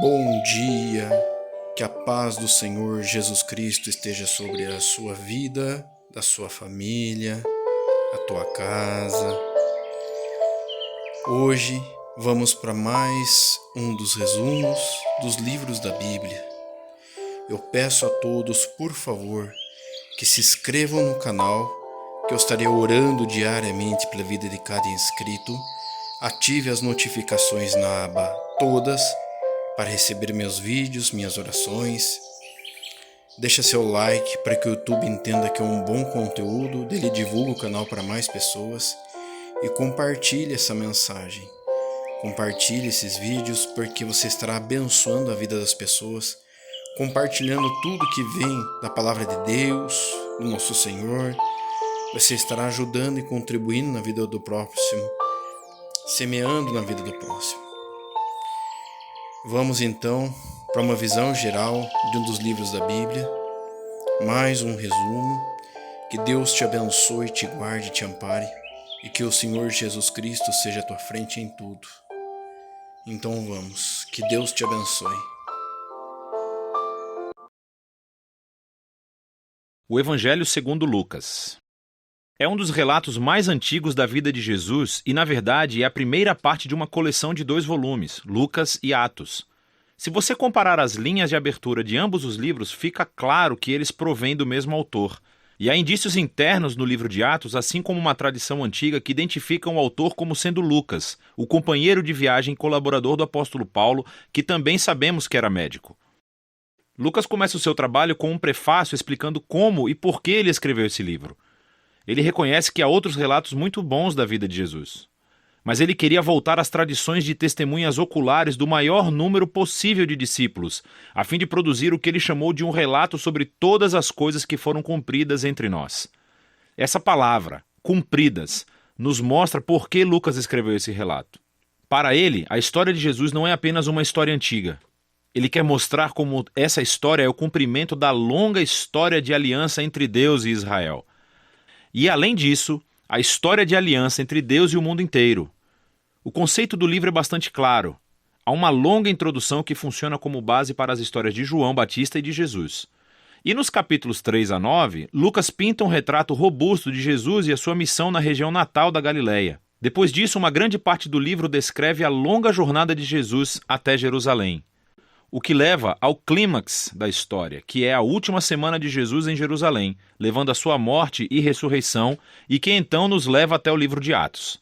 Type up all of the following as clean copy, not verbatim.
Bom dia, que a paz do Senhor Jesus Cristo esteja sobre a sua vida, da sua família, a tua casa. Hoje vamos para mais um dos resumos dos livros da Bíblia. Eu peço a todos, por favor, que se inscrevam no canal, que eu estarei orando diariamente pela vida de cada inscrito. Ative as notificações na aba Todas, para receber meus vídeos, minhas orações. Deixa seu like para que o YouTube entenda que é um bom conteúdo, dele divulga o canal para mais pessoas e compartilhe essa mensagem. Compartilhe esses vídeos porque você estará abençoando a vida das pessoas, compartilhando tudo que vem da palavra de Deus, do nosso Senhor. Você estará ajudando e contribuindo na vida do próximo, semeando na vida do próximo. Vamos então para uma visão geral de um dos livros da Bíblia, mais um resumo. Que Deus te abençoe, te guarde, te ampare e que o Senhor Jesus Cristo seja à tua frente em tudo. Então vamos, que Deus te abençoe. O Evangelho segundo Lucas. É um dos relatos mais antigos da vida de Jesus e, na verdade, é a primeira parte de uma coleção de 2 volumes, Lucas e Atos. Se você comparar as linhas de abertura de ambos os livros, fica claro que eles provêm do mesmo autor. E há indícios internos no livro de Atos, assim como uma tradição antiga que identificam o autor como sendo Lucas, o companheiro de viagem e colaborador do apóstolo Paulo, que também sabemos que era médico. Lucas começa o seu trabalho com um prefácio explicando como e por que ele escreveu esse livro. Ele reconhece que há outros relatos muito bons da vida de Jesus. Mas ele queria voltar às tradições de testemunhas oculares do maior número possível de discípulos, a fim de produzir o que ele chamou de um relato sobre todas as coisas que foram cumpridas entre nós. Essa palavra, cumpridas, nos mostra por que Lucas escreveu esse relato. Para ele, a história de Jesus não é apenas uma história antiga. Ele quer mostrar como essa história é o cumprimento da longa história de aliança entre Deus e Israel. E, além disso, a história de aliança entre Deus e o mundo inteiro. O conceito do livro é bastante claro. Há uma longa introdução que funciona como base para as histórias de João Batista e de Jesus. E nos capítulos 3 a 9, Lucas pinta um retrato robusto de Jesus e a sua missão na região natal da Galileia. Depois disso, uma grande parte do livro descreve a longa jornada de Jesus até Jerusalém. O que leva ao clímax da história, que é a última semana de Jesus em Jerusalém, levando a sua morte e ressurreição, e que então nos leva até o livro de Atos.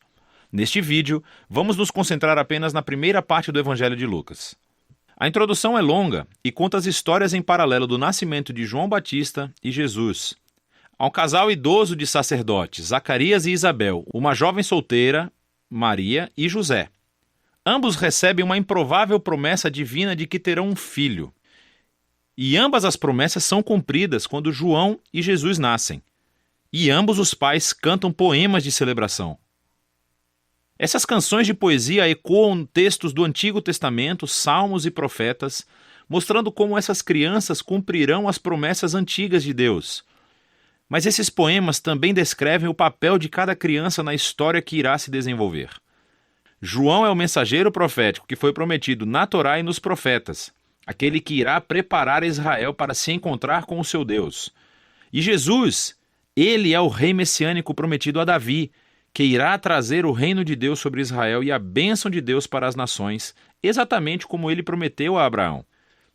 Neste vídeo, vamos nos concentrar apenas na primeira parte do Evangelho de Lucas. A introdução é longa e conta as histórias em paralelo do nascimento de João Batista e Jesus. Há um casal idoso de sacerdotes, Zacarias e Isabel, uma jovem solteira, Maria e José. Ambos recebem uma improvável promessa divina de que terão um filho. E ambas as promessas são cumpridas quando João e Jesus nascem. E ambos os pais cantam poemas de celebração. Essas canções de poesia ecoam textos do Antigo Testamento, salmos e profetas, mostrando como essas crianças cumprirão as promessas antigas de Deus. Mas esses poemas também descrevem o papel de cada criança na história que irá se desenvolver. João é o mensageiro profético que foi prometido na Torá e nos profetas, aquele que irá preparar Israel para se encontrar com o seu Deus. E Jesus, ele é o rei messiânico prometido a Davi, que irá trazer o reino de Deus sobre Israel e a bênção de Deus para as nações, exatamente como ele prometeu a Abraão.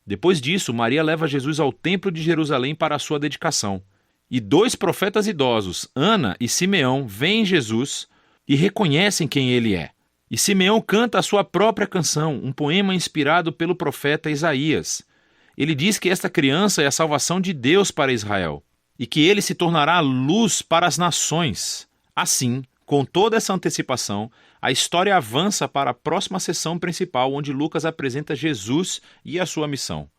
Depois disso, Maria leva Jesus ao templo de Jerusalém para a sua dedicação. E 2 profetas idosos, Ana e Simeão, veem Jesus e reconhecem quem ele é. E Simeão canta a sua própria canção, um poema inspirado pelo profeta Isaías. Ele diz que esta criança é a salvação de Deus para Israel e que ele se tornará luz para as nações. Assim, com toda essa antecipação, a história avança para a próxima sessão principal, onde Lucas apresenta Jesus e a sua missão.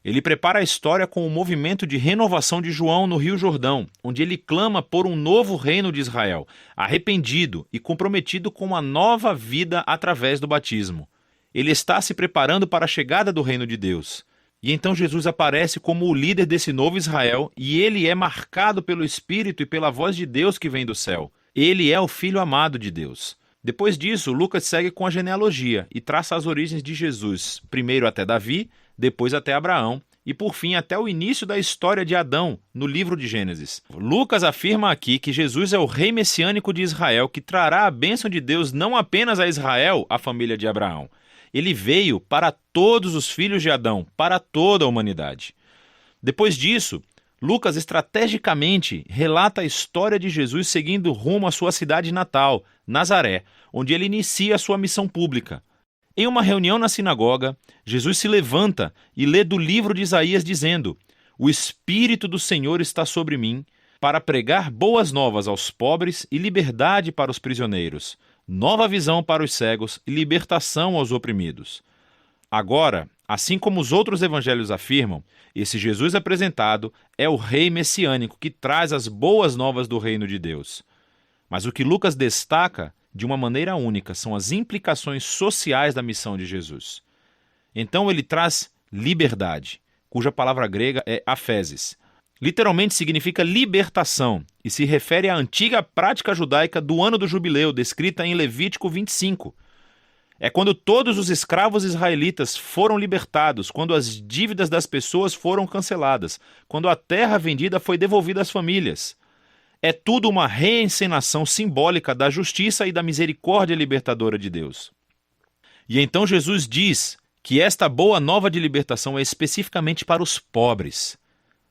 Ele prepara a história com o movimento de renovação de João no Rio Jordão, onde ele clama por um novo reino de Israel, arrependido e comprometido com uma nova vida através do batismo. Ele está se preparando para a chegada do reino de Deus. E então Jesus aparece como o líder desse novo Israel, e ele é marcado pelo Espírito e pela voz de Deus que vem do céu. Ele é o Filho amado de Deus. Depois disso, Lucas segue com a genealogia e traça as origens de Jesus, primeiro até Davi, depois até Abraão e por fim até o início da história de Adão, no livro de Gênesis. Lucas afirma aqui que Jesus é o rei messiânico de Israel que trará a bênção de Deus não apenas a Israel, a família de Abraão. Ele veio para todos os filhos de Adão, para toda a humanidade. Depois disso, Lucas estrategicamente relata a história de Jesus seguindo rumo à sua cidade natal, Nazaré, onde ele inicia a sua missão pública. Em uma reunião na sinagoga, Jesus se levanta e lê do livro de Isaías dizendo: "O Espírito do Senhor está sobre mim, para pregar boas novas aos pobres e liberdade para os prisioneiros, nova visão para os cegos e libertação aos oprimidos." Agora, assim como os outros evangelhos afirmam, esse Jesus apresentado é o rei messiânico que traz as boas novas do reino de Deus. Mas o que Lucas destaca de uma maneira única são as implicações sociais da missão de Jesus. Então ele traz liberdade, cuja palavra grega é aphesis. Literalmente significa libertação e se refere à antiga prática judaica do ano do jubileu, descrita em Levítico 25. É quando todos os escravos israelitas foram libertados, quando as dívidas das pessoas foram canceladas, quando a terra vendida foi devolvida às famílias. É tudo uma reencenação simbólica da justiça e da misericórdia libertadora de Deus. E então Jesus diz que esta boa nova de libertação é especificamente para os pobres.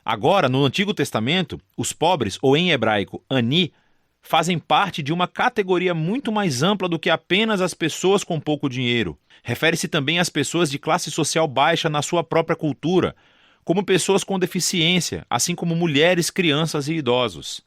Agora, no Antigo Testamento, os pobres, ou em hebraico, ani, fazem parte de uma categoria muito mais ampla do que apenas as pessoas com pouco dinheiro. Refere-se também às pessoas de classe social baixa na sua própria cultura, como pessoas com deficiência, assim como mulheres, crianças e idosos.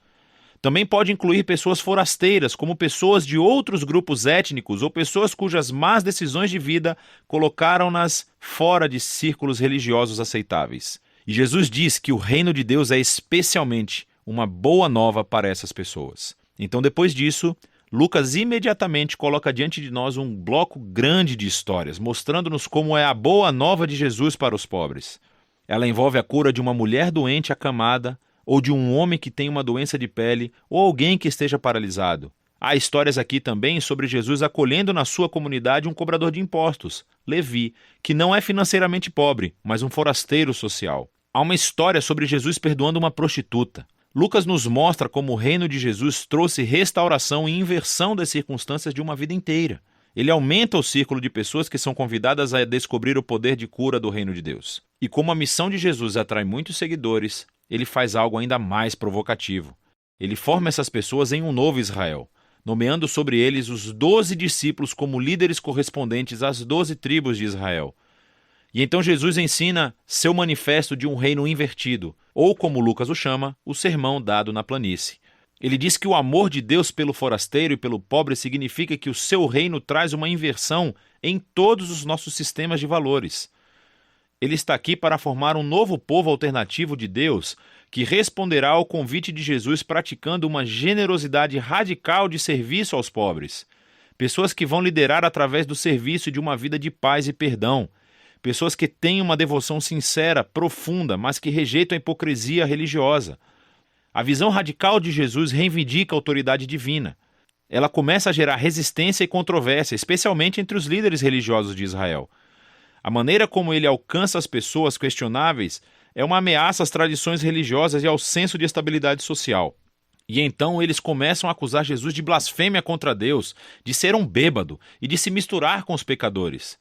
Também pode incluir pessoas forasteiras, como pessoas de outros grupos étnicos ou pessoas cujas más decisões de vida colocaram-nas fora de círculos religiosos aceitáveis. E Jesus diz que o reino de Deus é especialmente uma boa nova para essas pessoas. Então, depois disso, Lucas imediatamente coloca diante de nós um bloco grande de histórias, mostrando-nos como é a boa nova de Jesus para os pobres. Ela envolve a cura de uma mulher doente acamada, ou de um homem que tem uma doença de pele, ou alguém que esteja paralisado. Há histórias aqui também sobre Jesus acolhendo na sua comunidade um cobrador de impostos, Levi, que não é financeiramente pobre, mas um forasteiro social. Há uma história sobre Jesus perdoando uma prostituta. Lucas nos mostra como o reino de Jesus trouxe restauração e inversão das circunstâncias de uma vida inteira. Ele aumenta o círculo de pessoas que são convidadas a descobrir o poder de cura do reino de Deus. E como a missão de Jesus atrai muitos seguidores, ele faz algo ainda mais provocativo. Ele forma essas pessoas em um novo Israel, nomeando sobre eles os 12 discípulos como líderes correspondentes às 12 tribos de Israel. E então Jesus ensina seu manifesto de um reino invertido, ou como Lucas o chama, o sermão dado na planície. Ele diz que o amor de Deus pelo forasteiro e pelo pobre significa que o seu reino traz uma inversão em todos os nossos sistemas de valores. Ele está aqui para formar um novo povo alternativo de Deus que responderá ao convite de Jesus praticando uma generosidade radical de serviço aos pobres. Pessoas que vão liderar através do serviço de uma vida de paz e perdão. Pessoas que têm uma devoção sincera, profunda, mas que rejeitam a hipocrisia religiosa. A visão radical de Jesus reivindica a autoridade divina. Ela começa a gerar resistência e controvérsia, especialmente entre os líderes religiosos de Israel. A maneira como ele alcança as pessoas questionáveis é uma ameaça às tradições religiosas e ao senso de estabilidade social. E então eles começam a acusar Jesus de blasfêmia contra Deus, de ser um bêbado e de se misturar com os pecadores.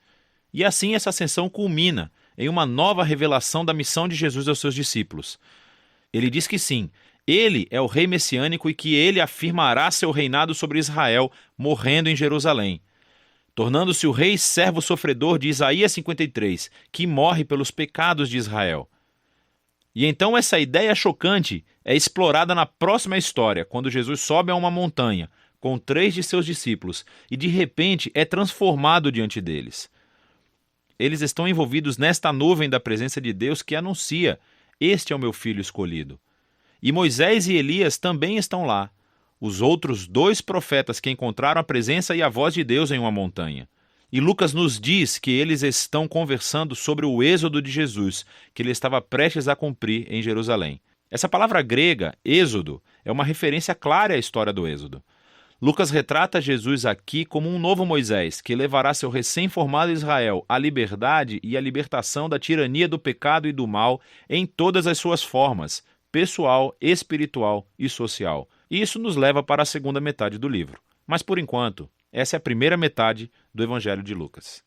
E assim essa ascensão culmina em uma nova revelação da missão de Jesus aos seus discípulos. Ele diz que sim, ele é o rei messiânico e que ele afirmará seu reinado sobre Israel, morrendo em Jerusalém, tornando-se o rei servo sofredor de Isaías 53, que morre pelos pecados de Israel. E então essa ideia chocante é explorada na próxima história, quando Jesus sobe a uma montanha com 3 de seus discípulos e de repente é transformado diante deles. Eles estão envolvidos nesta nuvem da presença de Deus que anuncia: "Este é o meu filho escolhido." E Moisés e Elias também estão lá, os outros 2 profetas que encontraram a presença e a voz de Deus em uma montanha. E Lucas nos diz que eles estão conversando sobre o êxodo de Jesus, que ele estava prestes a cumprir em Jerusalém. Essa palavra grega, êxodo, é uma referência clara à história do êxodo. Lucas retrata Jesus aqui como um novo Moisés, que levará seu recém-formado Israel à liberdade e à libertação da tirania do pecado e do mal em todas as suas formas, pessoal, espiritual e social. E isso nos leva para a segunda metade do livro. Mas, por enquanto, essa é a primeira metade do Evangelho de Lucas.